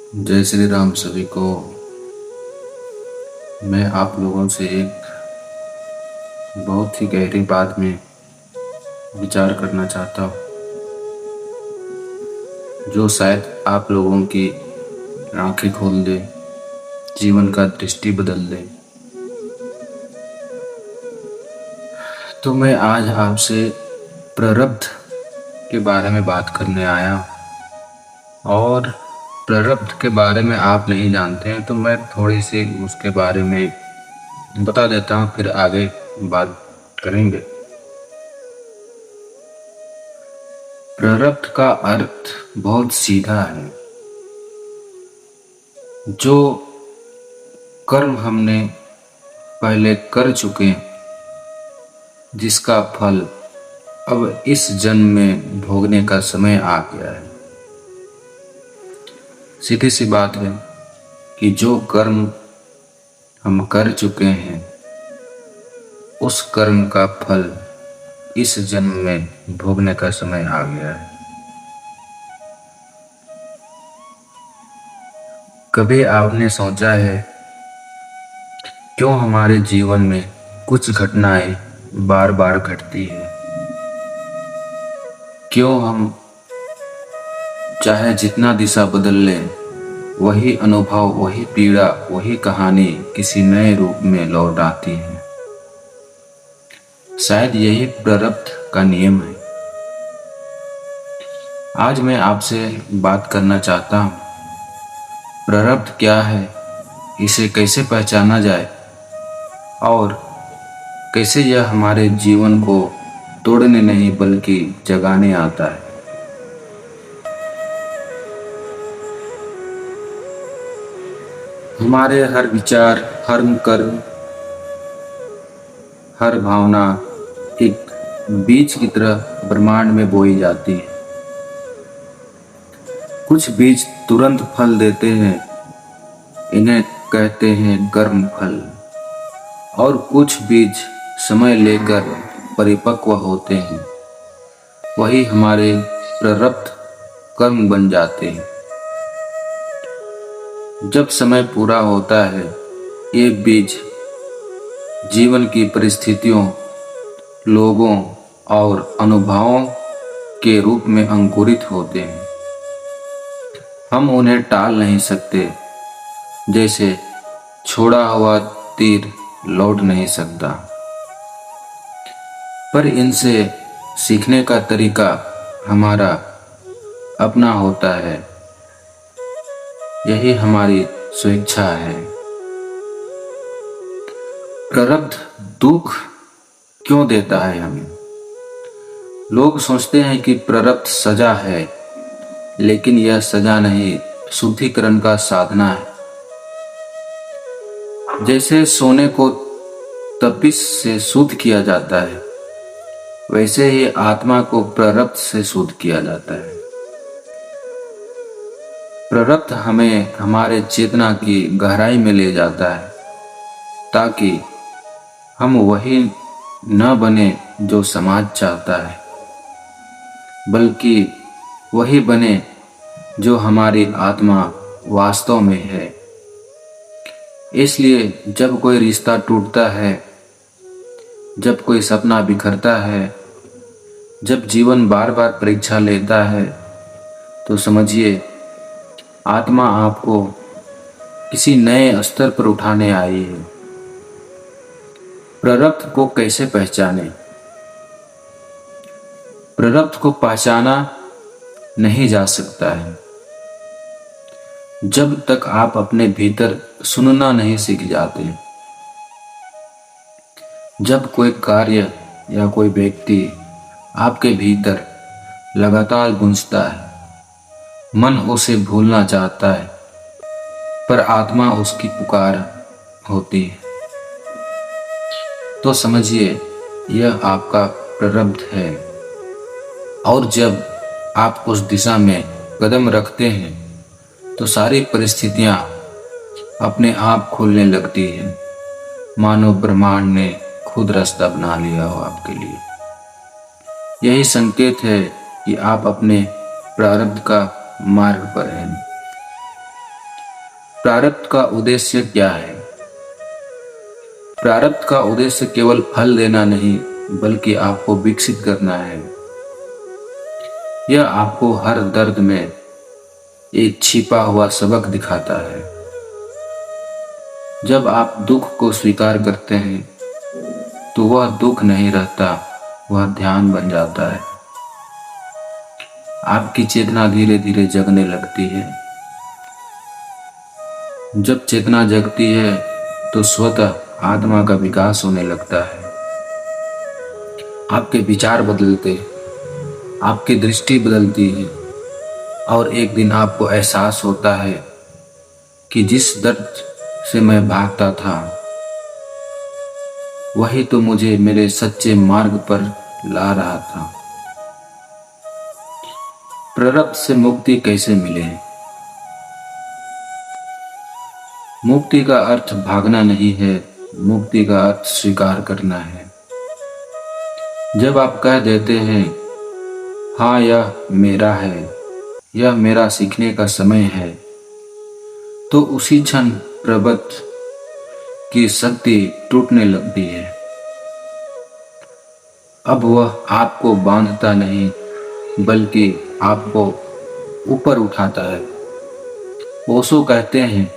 जय श्री राम सभी को। मैं आप लोगों से एक बहुत ही गहरी बात में विचार करना चाहता हूँ, जो शायद आप लोगों की आंखें खोल दे, जीवन का दृष्टि बदल दे। तो मैं आज आपसे प्रारब्ध के बारे में बात करने आया हूँ। और प्रारब्ध के बारे में आप नहीं जानते हैं तो मैं थोड़ी सी उसके बारे में बता देता हूँ, फिर आगे बात करेंगे। प्रारब्ध का अर्थ बहुत सीधा है। जो कर्म हमने पहले कर चुके, जिसका फल अब इस जन्म में भोगने का समय आ गया है। सीधी सी बात है कि जो कर्म हम कर चुके हैं, उस कर्म का फल इस जन्म में भोगने का समय आ गया है। कभी आपने सोचा है क्यों हमारे जीवन में कुछ घटनाएं बार बार घटती है? क्यों हम चाहे जितना दिशा बदल लें, वही अनुभव, वही पीड़ा, वही कहानी किसी नए रूप में लौट आती है? शायद यही प्रारब्ध का नियम है। आज मैं आपसे बात करना चाहता हूँ, प्रारब्ध क्या है, इसे कैसे पहचाना जाए और कैसे यह हमारे जीवन को तोड़ने नहीं बल्कि जगाने आता है। हमारे हर विचार, हर कर्म, हर भावना एक बीज की तरह ब्रह्मांड में बोई जाती है। कुछ बीज तुरंत फल देते हैं, इन्हें कहते हैं कर्म फल, और कुछ बीज समय लेकर परिपक्व होते हैं, वही हमारे प्रारब्ध कर्म बन जाते हैं। जब समय पूरा होता है, ये बीज जीवन की परिस्थितियों, लोगों और अनुभवों के रूप में अंकुरित होते हैं। हम उन्हें टाल नहीं सकते, जैसे छोड़ा हुआ तीर लौट नहीं सकता। पर इनसे सीखने का तरीका हमारा अपना होता है। यही हमारी स्वेच्छा है। प्रारब्ध दुख क्यों देता है हमें? लोग सोचते हैं कि प्रारब्ध सजा है, लेकिन यह सजा नहीं, शुद्धिकरण का साधना है। जैसे सोने को तपिश से शुद्ध किया जाता है, वैसे ही आत्मा को प्रारब्ध से शुद्ध किया जाता है। प्रारब्ध हमें हमारे चेतना की गहराई में ले जाता है, ताकि हम वही न बने जो समाज चाहता है, बल्कि वही बने जो हमारी आत्मा वास्तव में है। इसलिए जब कोई रिश्ता टूटता है, जब कोई सपना बिखरता है, जब जीवन बार बार परीक्षा लेता है, तो समझिए आत्मा आपको किसी नए स्तर पर उठाने आई है। प्रारब्ध को कैसे पहचाने? प्रारब्ध को पहचाना नहीं जा सकता है जब तक आप अपने भीतर सुनना नहीं सीख जाते। जब कोई कार्य या कोई व्यक्ति आपके भीतर लगातार गूंजता है, मन उसे भूलना चाहता है, पर आत्मा उसकी पुकार होती है, तो समझिए यह आपका प्रारब्ध है। और जब आप उस दिशा में कदम रखते हैं, तो सारी परिस्थितियां अपने आप खुलने लगती हैं, मानो ब्रह्मांड ने खुद रास्ता बना लिया हो आपके लिए। यही संकेत है कि आप अपने प्रारब्ध का मार्ग पर हैं। प्रारब्ध का उद्देश्य क्या है? प्रारब्ध का उद्देश्य केवल फल देना नहीं, बल्कि आपको विकसित करना है। यह आपको हर दर्द में एक छिपा हुआ सबक दिखाता है। जब आप दुख को स्वीकार करते हैं, तो वह दुख नहीं रहता, वह ध्यान बन जाता है। आपकी चेतना धीरे धीरे जगने लगती है। जब चेतना जगती है, तो स्वतः आत्मा का विकास होने लगता है। आपके विचार बदलते, आपकी दृष्टि बदलती है, और एक दिन आपको एहसास होता है कि जिस दर्द से मैं भागता था, वही तो मुझे मेरे सच्चे मार्ग पर ला रहा था। प्रारब्ध से मुक्ति कैसे मिले? मुक्ति का अर्थ भागना नहीं है, मुक्ति का अर्थ स्वीकार करना है। जब आप कह देते हैं, हाँ यह मेरा है, यह मेरा सीखने का समय है, तो उसी क्षण प्रारब्ध की शक्ति टूटने लगती है। अब वह आपको बांधता नहीं, बल्कि आपको ऊपर उठाता है। ओशो कहते हैं,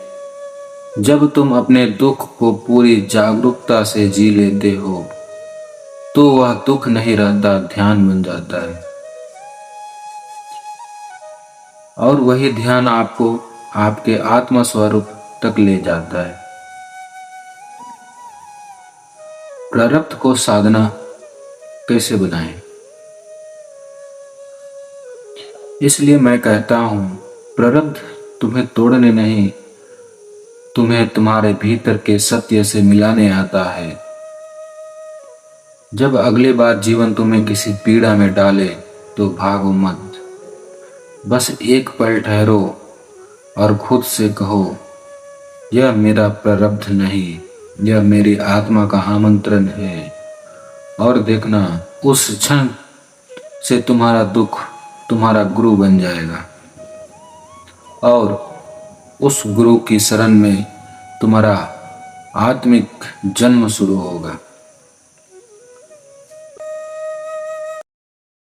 जब तुम अपने दुख को पूरी जागरूकता से जी लेते हो, तो वह दुख नहीं रहता, ध्यान बन जाता है। और वही ध्यान आपको आपके आत्मा स्वरूप तक ले जाता है। प्रारब्ध को साधना कैसे बनाएं? इसलिए मैं कहता हूं, प्रारब्ध तुम्हें तोड़ने नहीं, तुम्हें तुम्हारे भीतर के सत्य से मिलाने आता है। जब अगली बार जीवन तुम्हें किसी पीड़ा में डाले, तो भागो मत। बस एक पल ठहरो और खुद से कहो, यह मेरा प्रारब्ध नहीं, यह मेरी आत्मा का आमंत्रण है। और देखना, उस क्षण से तुम्हारा दुख तुम्हारा गुरु बन जाएगा, और उस गुरु की शरण में तुम्हारा आत्मिक जन्म शुरू होगा।